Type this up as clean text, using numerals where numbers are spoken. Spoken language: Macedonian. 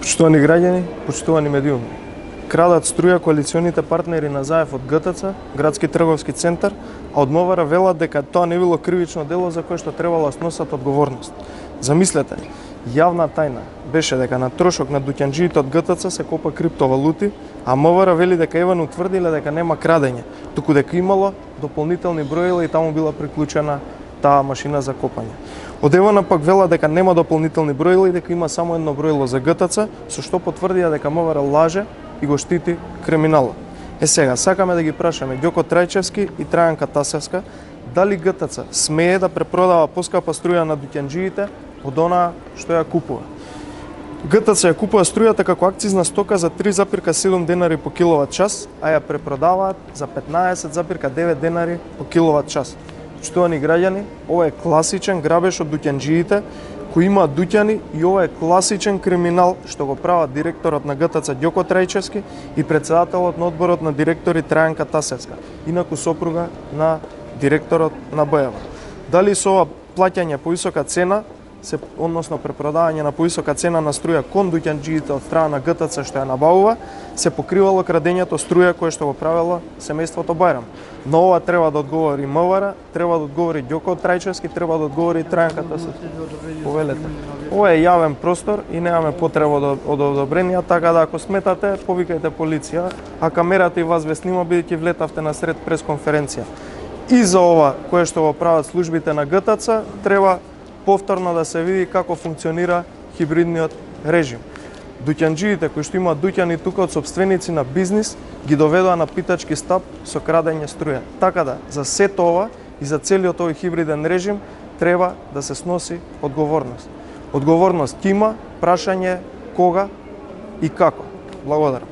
Почитувани граѓани, почитувани медиуми. Крадат струја коалиционите партнери на Заев од ГТЦ, Градски трговски центар, а од МВР велат дека тоа не било кривично дело за кое што требало да сносат одговорност. Замислете, јавна тајна беше дека на трошок на дуќанџиите од ГТЦ се копа криптовалути, а МВР вели дека Еван утврдиле дека нема крадење, туку дека имало дополнителни броила и таму била приклучена таа машина за копање. Од Евана пак вела дека нема дополнителни броила и дека има само едно броило за ГТЦ, со што потврдија дека МВР лаже и го штити криминалот. Сега, сакаме да ги прашаме Ѓоко Трајчевски и Трајанка Тасевска дали ГТЦ смее да препродава поскапа струја на дуќанџиите од онаа што ја купува. ГТЦ ја купува струјата како акцизна стока за 3,7 денари по киловат час, а ја препродаваат за 15,9 денари по киловат час. Почитувани граѓани, ова е класичен грабеж од дуќанџиите кои имаат дуќани и ова е класичен криминал што го прават директорот на ГТЦ Ѓоко Трајчевски и председателот на одборот на директори Трајанка Тасевска, инаку сопруга на директорот на БЕВА. Дали со ова плаќање по висока цена, односно препродавање на повисока цена на струја кон дуќанџиите од страна на ГТЦ што ја набавува, се покривало крадењето струја кое што го правело семејството Бајрам. Но ова треба да одговори МВР, треба да одговори Ѓоко Трајчевски, треба да одговори Трајанка Тасевска. Повелете. Ова е јавен простор и немаме потреба од одобренија, така да ако сметате, повикајте полиција, а камерата и вас ве снима бидејќи влетавте на сред пресконференција. И за ова кое што го прават службите на ГТЦ, треба повторно да се види како функционира хибридниот режим. Дуќанџиите кои што имаат дуќани тука од сопственици на бизнис ги доведоа на питачки стап со крадење струја. Така да, за сето ова и за целиот овој хибриден режим треба да се сноси одговорност. Одговорност има, прашање кога и како. Благодарам.